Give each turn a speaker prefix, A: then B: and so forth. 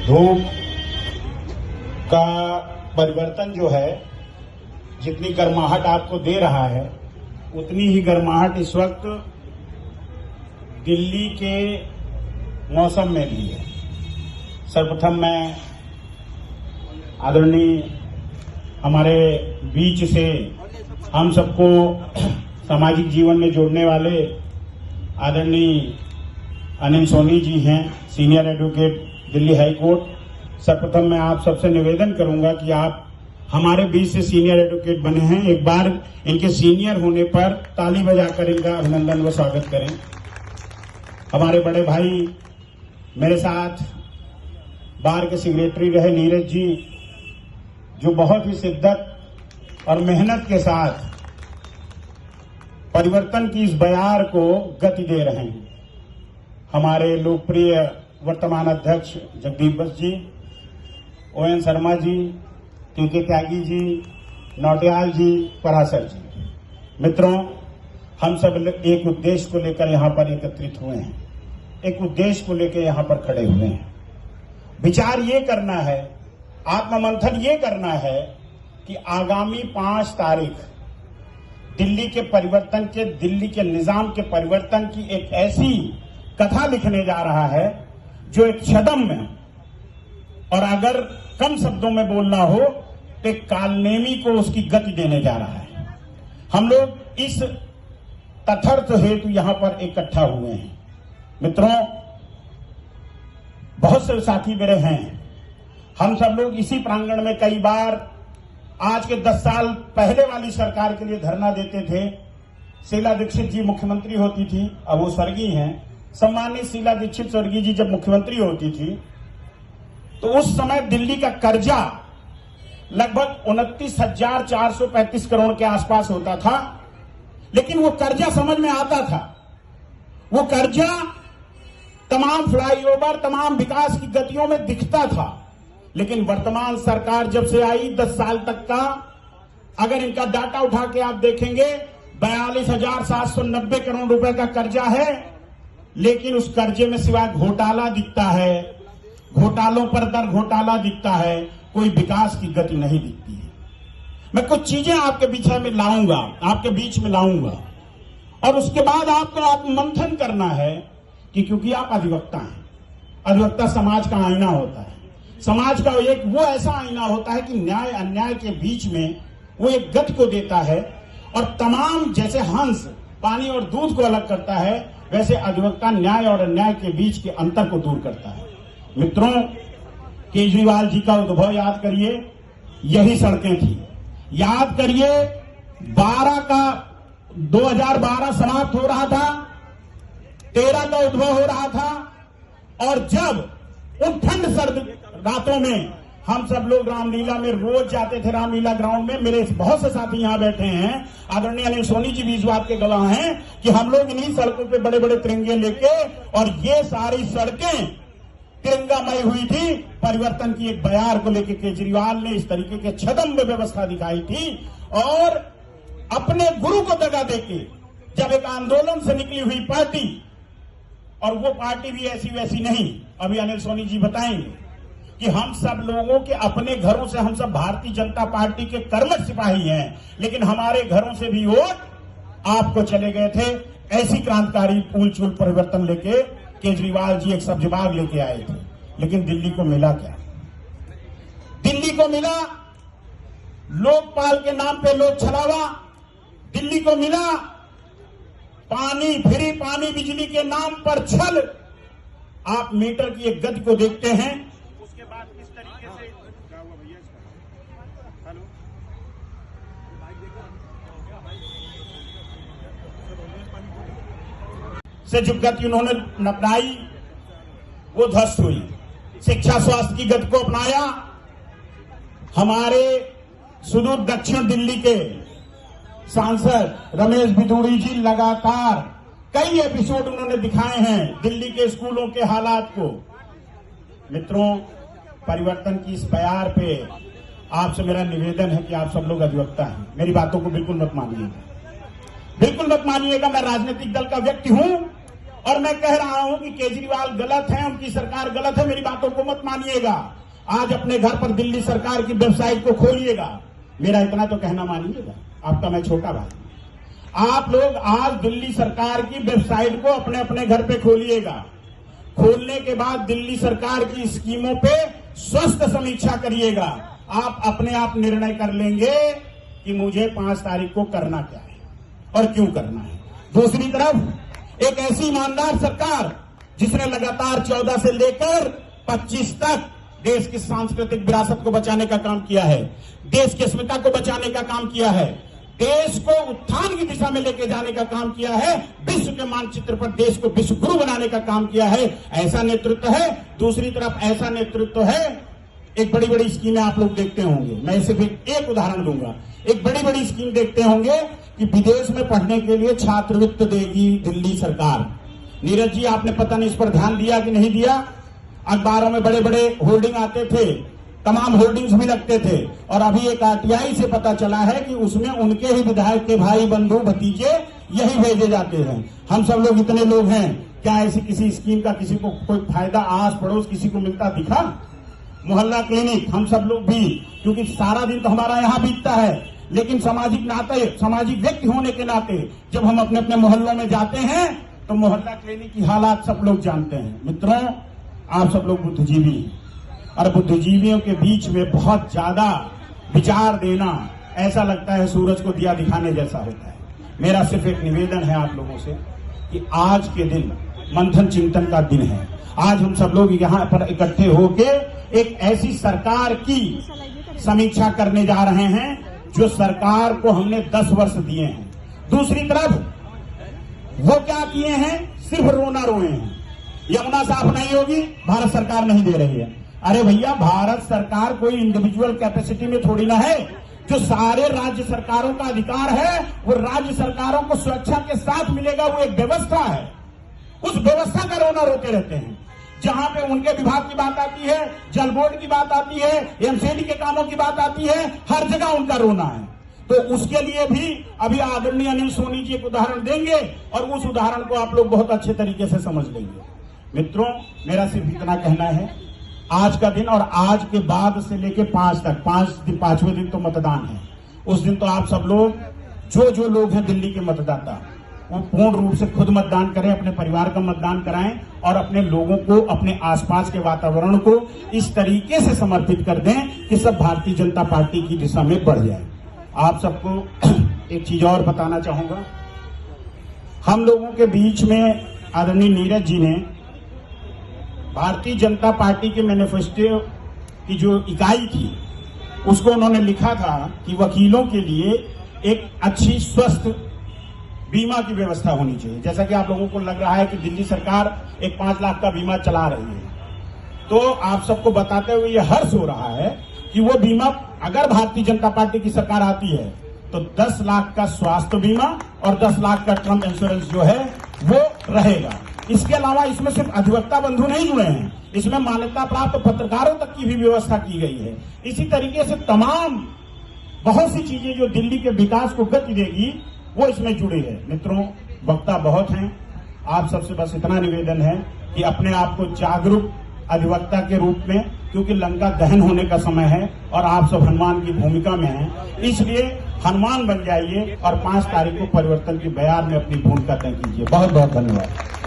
A: धूप का परिवर्तन जो है, जितनी गर्माहट आपको दे रहा है उतनी ही गर्माहट इस वक्त दिल्ली के मौसम में भी है। सर्वप्रथम मैं आदरणीय हमारे बीच से हम सबको सामाजिक जीवन में जोड़ने वाले आदरणीय अनिल सोनी जी हैं, senior advocate Delhi high court. सर्वप्रथम मैं आप सबसे निवेदन करूंगा कि आप हमारे बीच से सीनियर एडवोकेट बने हैं, एक बार इनके सीनियर होने पर ताली बजाकर इनका अभिनंदन व स्वागत करें। हमारे बड़े भाई मेरे साथ बार के सेक्रेटरी रहे नीरज जी, जो बहुत ही शिद्दत और मेहनत के साथ परिवर्तन की इस बयार को गति दे रहे हैं। हमारे लोकप्रिय वर्तमान अध्यक्ष जगदीप बस जी, ओएन शर्मा जी, के त्यागी जी, नौटियाल जी, पराशर जी। मित्रों, हम सब एक उद्देश्य को लेकर यहाँ पर एकत्रित हुए हैं, एक उद्देश्य को लेकर यहाँ पर खड़े हुए हैं। विचार ये करना है, आत्ममंथन ये करना है कि आगामी 5 तारीख दिल्ली के परिवर्तन के, दिल्ली के निजाम के परिवर्तन की एक ऐसी कथा लिखने जा रहा है जो एक छदम में, और अगर कम शब्दों में बोलना हो तो एक कालनेमी को उसकी गति देने जा रहा है। हम लोग इस तथर्थ हेतु यहां पर इकट्ठा हुए हैं। मित्रों, बहुत से साथी मेरे हैं, हम सब लोग इसी प्रांगण में कई बार आज के 10 साल पहले वाली सरकार के लिए धरना देते थे। शीला दीक्षित जी मुख्यमंत्री होती थी, अब वो स्वर्गीय हैं। सम्मानित शीला दीक्षित स्वर्गीय जी जब मुख्यमंत्री होती थी तो उस समय दिल्ली का कर्जा लगभग 29,435 करोड़ के आसपास होता था, लेकिन वो कर्जा समझ में आता था। वो कर्जा तमाम फ्लाईओवर, तमाम विकास की गतियों में दिखता था। लेकिन वर्तमान सरकार जब से आई 10 साल तक का अगर इनका डाटा उठा के आप देखेंगे 42,790 करोड़ रुपए का कर्जा है, लेकिन उस कर्जे में सिवाय घोटाला दिखता है, घोटालों पर दर घोटाला दिखता है, कोई विकास की गति नहीं दिखती है। मैं कुछ चीजें आपके बीच में लाऊंगा और उसके बाद आपको आत्ममंथन करना है कि क्योंकि आप अधिवक्ता हैं। अधिवक्ता समाज का आईना होता है। समाज का एक वो ऐसा आईना होता है कि न्याय अन्याय के बीच में वो एक गति को देता है, और तमाम जैसे हंस पानी और दूध को अलग करता है, वैसे अधिवक्ता न्याय और अन्याय के बीच के अंतर को दूर करता है। मित्रों, केजरीवाल जी का उद्भव याद करिए, यही सड़कें थी। याद करिए 2012 समाप्त हो रहा था, 13 का उद्भव हो रहा था, और जब उन ठंड सर्द रातों में हम सब लोग रामलीला में रोज जाते थे, रामलीला ग्राउंड में। मेरे बहुत से साथी यहां बैठे हैं, आदरणीय अनिल सोनी जी भी इस बात के गवाह हैं कि हम लोग इन्हीं सड़कों पे बड़े बड़े तिरंगे लेके, और ये सारी सड़कें तिरंगामय हुई थी। परिवर्तन की एक बयार को लेकर केजरीवाल ने इस तरीके के छदम में व्यवस्था दिखाई थी, और अपने गुरु को दगा देके जब एक आंदोलन से निकली हुई पार्टी, और वो पार्टी भी ऐसी वैसी नहीं, अभी अनिल सोनी जी बताएंगे कि हम सब लोगों के अपने घरों से, हम सब भारतीय जनता पार्टी के कर्मठ सिपाही हैं, लेकिन हमारे घरों से भी वोट आपको चले गए थे। ऐसी क्रांतिकारी पूल चूल परिवर्तन लेके केजरीवाल जी एक सब जवाब लेके आए थे, लेकिन दिल्ली को मिला क्या? दिल्ली को मिला लोकपाल के नाम पे लोक छलावा। दिल्ली को मिला पानी, फ्री पानी, बिजली के नाम पर छल। आप मीटर की एक गति को देखते हैं, उसके बाद किस तरीके से जो गति उन्होंने अपनाई वो ध्वस्त हुई। शिक्षा स्वास्थ्य की गति को अपनाया। हमारे सुदूर दक्षिण दिल्ली के सांसद रमेश बिधूड़ी जी लगातार कई एपिसोड उन्होंने दिखाए हैं दिल्ली के स्कूलों के हालात को। मित्रों, परिवर्तन की इस बयार पे आपसे मेरा निवेदन है कि आप सब लोग अधिवक्ता हैं, मेरी बातों को बिल्कुल मत मानिएगा, बिल्कुल मत मानिएगा। मैं राजनीतिक दल का व्यक्ति हूं और मैं कह रहा हूं कि केजरीवाल गलत है, उनकी सरकार गलत है, मेरी बातों को मत मानिएगा। आज अपने घर पर दिल्ली सरकार की वेबसाइट को खोलिएगा, मेरा इतना तो कहना मानिएगा, आपका मैं छोटा भाई। आप लोग आज दिल्ली सरकार की वेबसाइट को अपने अपने घर पे खोलिएगा। खोलने के बाद दिल्ली सरकार की स्कीमों पे स्वस्थ समीक्षा करिएगा। आप अपने आप निर्णय कर लेंगे कि मुझे 5 तारीख को करना क्या है और क्यों करना है। दूसरी तरफ एक ऐसी ईमानदार सरकार जिसने लगातार 14 से लेकर 25 तक देश की सांस्कृतिक विरासत को बचाने का काम किया है, देश की अस्मिता को बचाने का काम किया है, देश को उत्थान की दिशा में लेके जाने का काम किया है, विश्व के मानचित्र पर देश को विश्व गुरु बनाने का काम किया है, ऐसा नेतृत्व है। दूसरी तरफ ऐसा नेतृत्व है, एक बड़ी बड़ी स्कीमें आप लोग देखते होंगे, मैं सिर्फ एक उदाहरण दूंगा। एक बड़ी बड़ी स्कीम देखते होंगे कि विदेश में पढ़ने के लिए छात्रवृत्ति देगी दिल्ली सरकार। नीरज जी, आपने पता नहीं इस पर ध्यान दिया कि नहीं दिया? अखबारों में बड़े बड़े होर्डिंग आते थे, तमाम होर्डिंग्स भी लगते थे, और अभी एक आरटीआई से पता चला है कि उसमें उनके ही विधायक के भाई बंधु भतीजे यही भेजे जाते हैं। हम सब लोग इतने लोग हैं, क्या ऐसी किसी स्कीम का किसी को कोई फायदा आस पड़ोस किसी को मिलता दिखा? मोहल्ला क्लिनिक हम सब लोग भी, क्योंकि सारा दिन तो हमारा यहाँ बीतता है, लेकिन सामाजिक नाते, सामाजिक व्यक्ति होने के नाते जब हम अपने अपने मोहल्लों में जाते हैं तो मोहल्ला क्लिनिक की हालात सब लोग जानते हैं। मित्रों, आप सब लोग बुद्धिजीवी हैं, और बुद्धिजीवियों के बीच में बहुत ज्यादा विचार देना ऐसा लगता है सूरज को दिया दिखाने जैसा होता है। मेरा सिर्फ एक निवेदन है आप लोगों से कि आज के दिन मंथन चिंतन का दिन है। आज हम सब लोग यहाँ पर इकट्ठे होके एक ऐसी सरकार की समीक्षा करने जा रहे हैं जो सरकार को हमने 10 वर्ष दिए हैं। दूसरी तरफ वो क्या किए हैं? सिर्फ रोना रोए हैं। यमुना साफ नहीं होगी, भारत सरकार नहीं दे रही है। अरे भैया, भारत सरकार कोई इंडिविजुअल कैपेसिटी में थोड़ी ना है। जो सारे राज्य सरकारों का अधिकार है वो राज्य सरकारों को सुरक्षा के साथ मिलेगा, वो एक व्यवस्था है। उस व्यवस्था का रोना रोते रहते हैं। जहां पे उनके विभाग की बात आती है, जल बोर्ड की बात आती है, एमसीडी के कामों की बात आती है, हर जगह उनका रोना है। तो उसके लिए भी अभी आदरणीय अनिल सोनी जी एक उदाहरण देंगे और उस उदाहरण को आप लोग बहुत अच्छे तरीके से समझ लेंगे। मित्रों, मेरा सिर्फ इतना कहना है, आज का दिन और आज के बाद से लेके 5 तक, 5वें दिन तो मतदान है। उस दिन तो आप सब लोग, जो लोग हैं दिल्ली के मतदाता, वो पूर्ण रूप से खुद मतदान करें, अपने परिवार का मतदान कराएं और अपने लोगों को, अपने आसपास के वातावरण को इस तरीके से समर्पित कर दें कि सब भारतीय जनता पार्टी की दिशा में बढ़ जाए। आप सबको एक चीज और बताना चाहूंगा, हम लोगों के बीच में आदरणीय नीरज जी ने भारतीय जनता पार्टी के मैनिफेस्टो की जो इकाई थी उसको उन्होंने लिखा था कि वकीलों के लिए एक अच्छी स्वस्थ बीमा की व्यवस्था होनी चाहिए। जैसा कि आप लोगों को लग रहा है कि दिल्ली सरकार एक 5 लाख का बीमा चला रही है, तो आप सबको बताते हुए ये हर्ष हो रहा है कि वो बीमा, अगर भारतीय जनता पार्टी की सरकार आती है तो 10 लाख का स्वास्थ्य बीमा और 10 लाख का टर्म इंश्योरेंस जो है वो रहेगा। इसके अलावा इसमें सिर्फ अधिवक्ता बंधु नहीं जुड़े हैं, इसमें मान्यता प्राप्त पत्रकारों तक की भी व्यवस्था की गई है। इसी तरीके से तमाम बहुत सी चीजें जो दिल्ली के विकास को गति देगी वो इसमें जुड़ी है। मित्रों, वक्ता बहुत हैं, आप सबसे बस इतना निवेदन है कि अपने आप को जागरूक अधिवक्ता के रूप में, क्योंकि लंका दहन होने का समय है और आप सब हनुमान की भूमिका में हैं, इसलिए हनुमान बन जाइए और 5 तारीख को परिवर्तन की बयार में अपनी भूमिका तय कीजिए। बहुत बहुत धन्यवाद।